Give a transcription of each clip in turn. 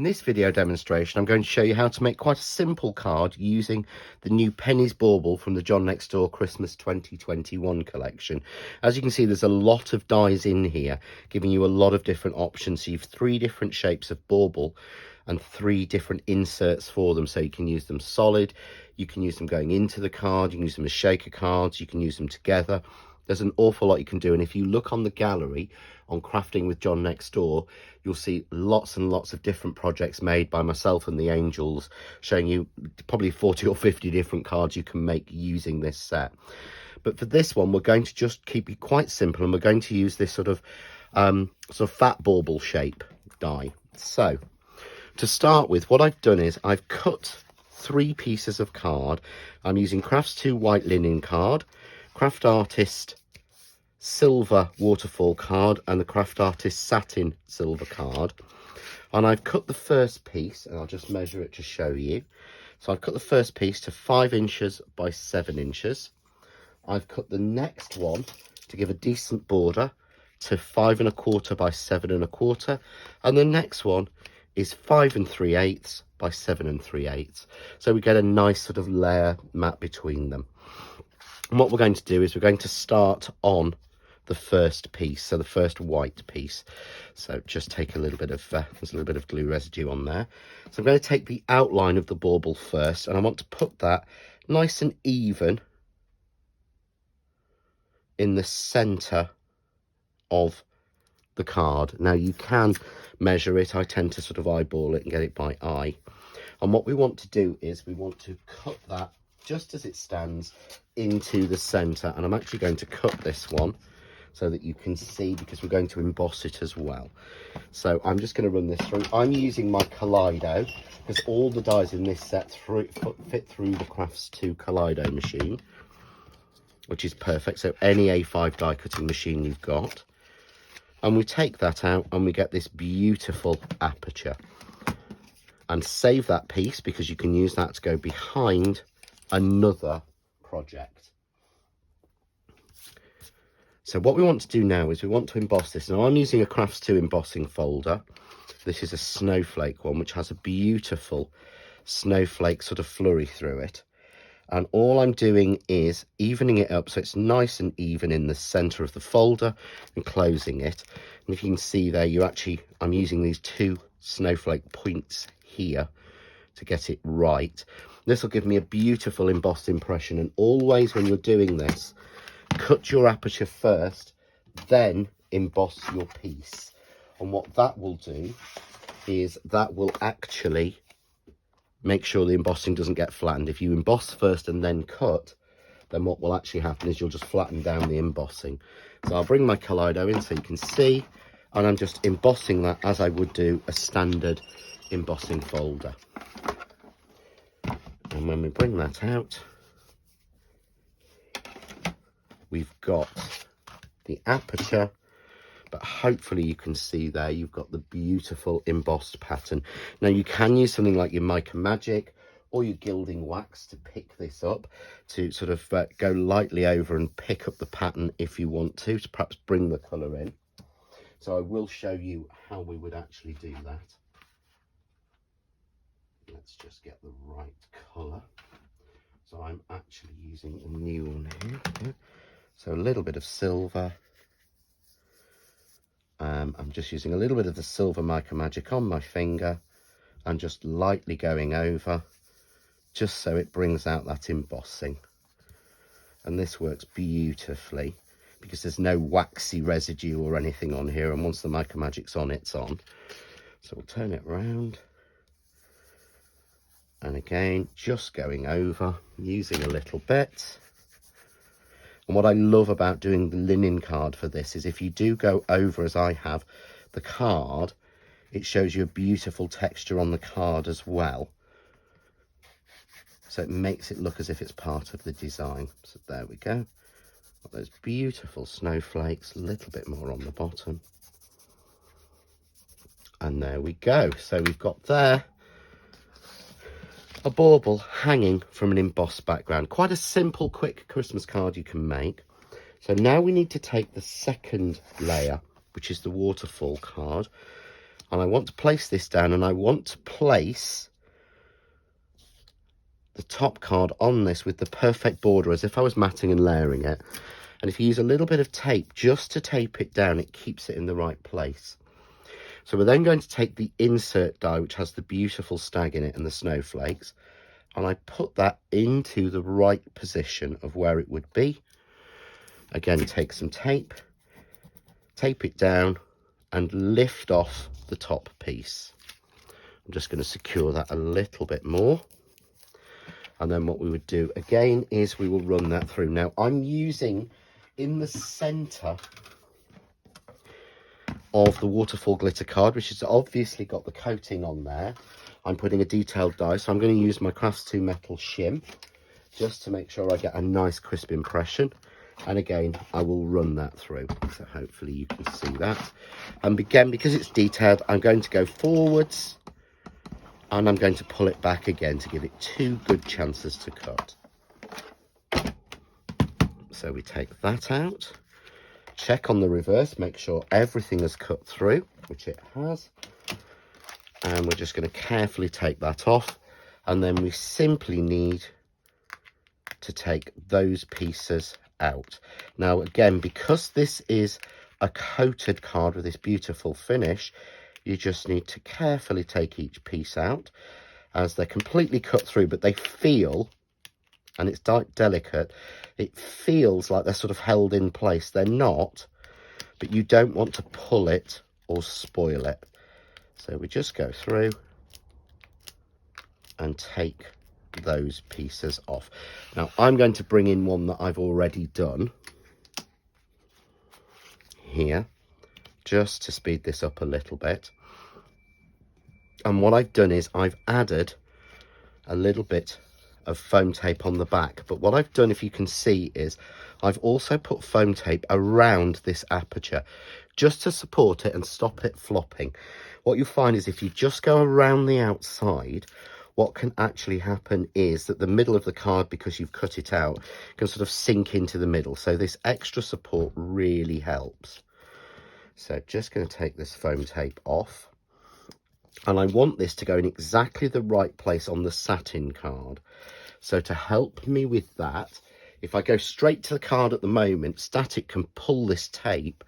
In this video demonstration, I'm going to show you how to make quite a simple card using the new Penny's Bauble from the John Next Door Christmas 2021 collection. As you can see, there's a lot of dies in here, giving you a lot of different options. So you have 3 different shapes of bauble and 3 different inserts for them. So you can use them solid, you can use them going into the card, you can use them as shaker cards, you can use them together. There's an awful lot you can do, and if you look on the gallery on Crafting with John Next Door, you'll see lots and lots of different projects made by myself and the Angels, showing you probably 40 or 50 different cards you can make using this set. But for this one, we're going to just keep it quite simple, and we're going to use this sort of fat bauble shape die. So to start with, what I've done is I've cut 3 pieces of card. I'm using Crafts 2 white linen card, Craft Artist silver waterfall card, and the Craft Artist satin silver card. And I've cut the first piece, and I'll just measure it to show you. So I've cut the first piece to 5 inches by 7 inches. I've cut the next one to give a decent border to 5 1/4 by 7 1/4, and the next one is 5 3/8 by 7 3/8. So we get a nice sort of layer mat between them. And what we're going to do is we're going to start on the first piece, so the first white piece. So just take a little bit of there's a little bit of glue residue on there. So I'm going to take the outline of the bauble first, and I want to put that nice and even in the center of the card. Now you can measure it. I tend to sort of eyeball it and get it by eye. And what we want to do is we want to cut that just as it stands into the center, and I'm actually going to cut this one so that you can see, because we're going to emboss it as well. So I'm just going to run this through. I'm using my Kaleido because all the dies in this set fit through the Crafts 2 Kaleido machine, which is perfect. So any A5 die cutting machine you've got, and we take that out and we get this beautiful aperture, and save that piece because you can use that to go behind another project. So what we want to do now is we want to emboss this. Now I'm using a Crafts 2 embossing folder. This is a snowflake one, which has a beautiful snowflake sort of flurry through it. And all I'm doing is evening it up so it's nice and even in the center of the folder, and closing it. And if you can see there, I'm using these 2 snowflake points here to get it right. This will give me a beautiful embossed impression. And always when you're doing this, cut your aperture first, then emboss your piece. And what that will do is that will actually make sure the embossing doesn't get flattened. If you emboss first and then cut, then what will actually happen is you'll just flatten down the embossing. So I'll bring my Kaleido in so you can see, and I'm just embossing that as I would do a standard embossing folder. And when we bring that out, we've got the aperture, but hopefully you can see there you've got the beautiful embossed pattern. Now you can use something like your Mica Magic or your gilding wax to pick this up, to sort of go lightly over and pick up the pattern if you want to perhaps bring the colour in. So I will show you how we would actually do that. Let's just get the right colour. So I'm actually using a new one here. So a little bit of silver. I'm just using a little bit of the silver Mica Magic on my finger and just lightly going over, just so it brings out that embossing. And this works beautifully because there's no waxy residue or anything on here, and once the Mica Magic's on, it's on. So we'll turn it around. And again, just going over, using a little bit. And what I love about doing the linen card for this is if you do go over, as I have, the card, it shows you a beautiful texture on the card as well. So it makes it look as if it's part of the design. So there we go. Got those beautiful snowflakes, a little bit more on the bottom. And there we go. So we've got there a bauble hanging from an embossed background. Quite a simple, quick Christmas card you can make. So now we need to take the second layer, which is the waterfall card. And I want to place this down, and I want to place the top card on this with the perfect border, as if I was matting and layering it. And if you use a little bit of tape just to tape it down, it keeps it in the right place. So we're then going to take the insert die, which has the beautiful stag in it and the snowflakes, and I put that into the right position of where it would be. Again, take some tape it down, and lift off the top piece. I'm just going to secure that a little bit more. And then what we would do again is we will run that through. Now I'm using, in the center of the waterfall glitter card, which has obviously got the coating on there, I'm putting a detailed die. So I'm going to use my Crafts 2 metal shim just to make sure I get a nice crisp impression. And again, I will run that through, so hopefully you can see that. And again, because it's detailed, I'm going to go forwards, and I'm going to pull it back again to give it 2 good chances to cut. So we take that out, check on the reverse, make sure everything is cut through, which it has. And we're just going to carefully take that off. And then we simply need to take those pieces out. Now again, because this is a coated card with this beautiful finish, you just need to carefully take each piece out, as they're completely cut through, but they feel, and it's delicate, it feels like they're sort of held in place. They're not, but you don't want to pull it or spoil it. So we just go through and take those pieces off. Now I'm going to bring in one that I've already done here, just to speed this up a little bit. And what I've done is I've added a little bit of foam tape on the back, but what I've done, if you can see, is I've also put foam tape around this aperture just to support it and stop it flopping. What you'll find is if you just go around the outside, what can actually happen is that the middle of the card, because you've cut it out, can sort of sink into the middle. So this extra support really helps. So just going to take this foam tape off. And I want this to go in exactly the right place on the satin card. So to help me with that, if I go straight to the card at the moment, Static can pull this tape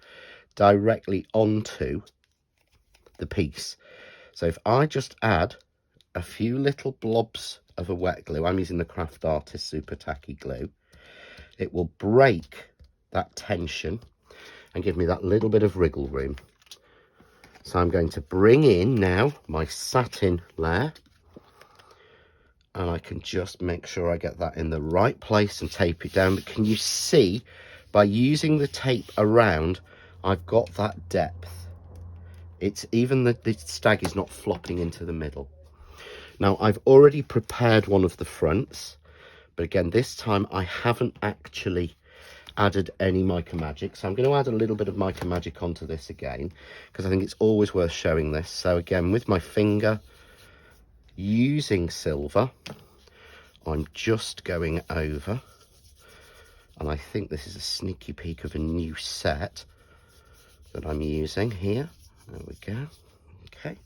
directly onto the piece. So if I just add a few little blobs of a wet glue, I'm using the Craft Artist Super Tacky Glue, it will break that tension and give me that little bit of wriggle room. So I'm going to bring in now my satin layer, and I can just make sure I get that in the right place and tape it down. But can you see, by using the tape around, I've got that depth. It's even the stag is not flopping into the middle. Now I've already prepared one of the fronts, but again, this time I haven't actually added any Mica Magic. So I'm going to add a little bit of Mica Magic onto this again, because I think it's always worth showing this. So again, with my finger, using silver, I'm just going over, and I think this is a sneaky peek of a new set that I'm using here. There we go. Okay.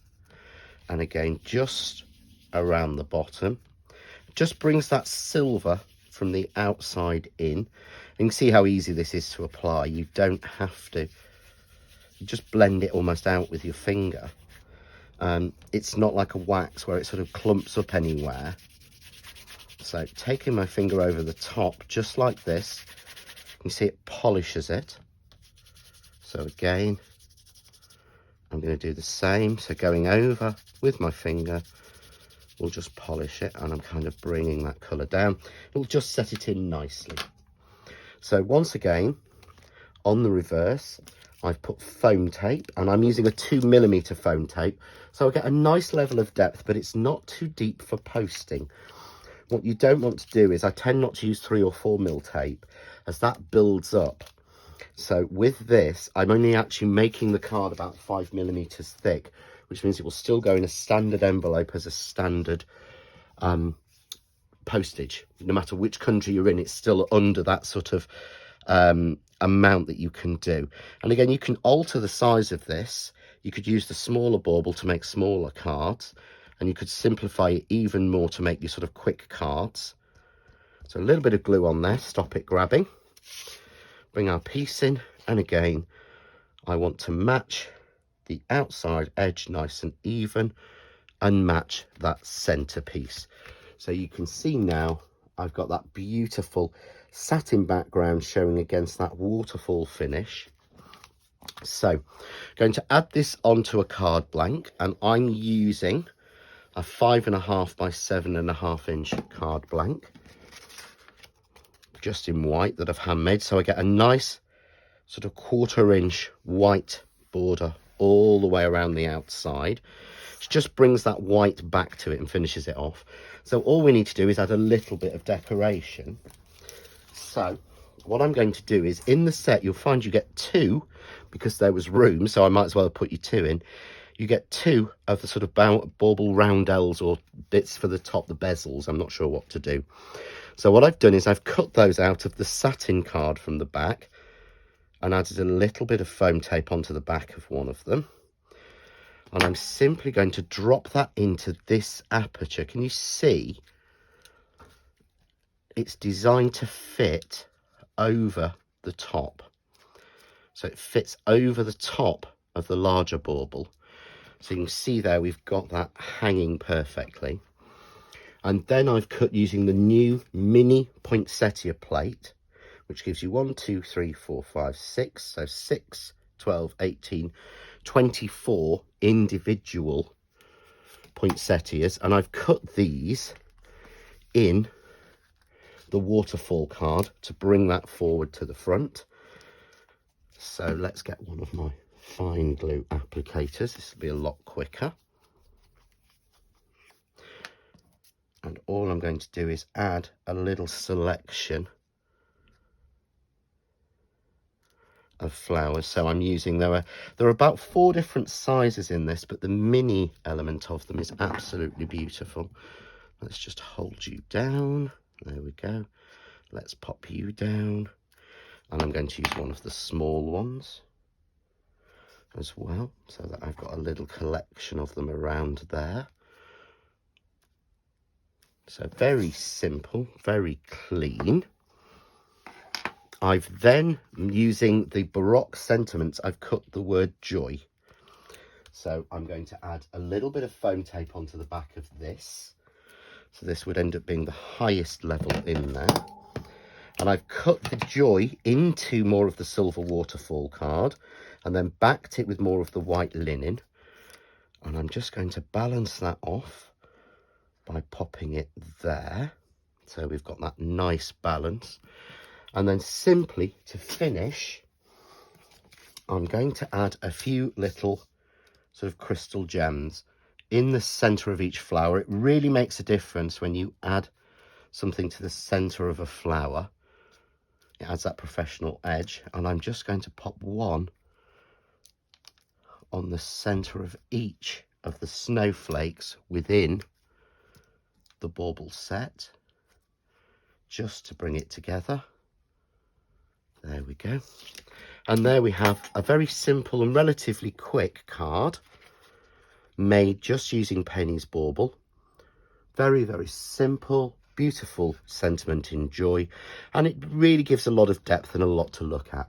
And again, just around the bottom, just brings that silver from the outside in. You can see how easy this is to apply. You don't have to, you just blend it almost out with your finger. It's not like a wax where it sort of clumps up anywhere. So taking my finger over the top, just like this, you can see it polishes it. So again, I'm going to do the same. So going over with my finger, we'll just polish it, and I'm kind of bringing that colour down. It'll just set it in nicely. So once again, on the reverse, I've put foam tape, and I'm using a 2mm foam tape. So I get a nice level of depth, but it's not too deep for posting. What you don't want to do is, I tend not to use 3 or 4mm tape, as that builds up. So with this, I'm only actually making the card about 5mm thick, which means it will still go in a standard envelope as a standard postage. No matter which country you're in, it's still under that sort of amount that you can do. And again, you can alter the size of this. You could use the smaller bauble to make smaller cards, and you could simplify it even more to make these sort of quick cards. So a little bit of glue on there, stop it grabbing. Bring our piece in, and again, I want to match the outside edge nice and even, and match that center piece. So you can see now I've got that beautiful satin background showing against that waterfall finish. So going to add this onto a card blank, and I'm using a 5.5 by 7.5 inch card blank, just in white, that I've handmade. So I get a nice sort of 1/4 inch white border all the way around the outside. It just brings that white back to it and finishes it off. So all we need to do is add a little bit of decoration. So what I'm going to do is, in the set you'll find you get 2, because there was room, so I might as well put you 2 in. You get 2 of the sort of bauble roundels or bits for the top, the bezels. I'm not sure what to do. So what I've done is I've cut those out of the satin card from the back and added a little bit of foam tape onto the back of one of them. And I'm simply going to drop that into this aperture. Can you see? It's designed to fit over the top. So it fits over the top of the larger bauble. So you can see there we've got that hanging perfectly. And then I've cut using the new mini poinsettia plate, which gives you 1, 2, 3, 4, 5, 6. So 6, 12, 18, 24 individual poinsettias. And I've cut these in the waterfall card to bring that forward to the front. So let's get one of my fine glue applicators. This will be a lot quicker. And all I'm going to do is add a little selection of flowers. So I'm using, there are about 4 different sizes in this, but the mini element of them is absolutely beautiful. Let's just hold you down. There we go. Let's pop you down. And I'm going to use one of the small ones as well, so that I've got a little collection of them around there. So very simple, very clean. I've then, using the Baroque sentiments, I've cut the word joy. So I'm going to add a little bit of foam tape onto the back of this. So this would end up being the highest level in there. And I've cut the joy into more of the silver waterfall card and then backed it with more of the white linen. And I'm just going to balance that off by popping it there. So we've got that nice balance. And then simply to finish, I'm going to add a few little sort of crystal gems in the center of each flower. It really makes a difference when you add something to the center of a flower. It adds that professional edge. And I'm just going to pop one on the center of each of the snowflakes within the bauble set, just to bring it together. There we go. And there we have a very simple and relatively quick card made just using Penny's bauble. Very, very simple, beautiful sentiment in joy, and it really gives a lot of depth and a lot to look at.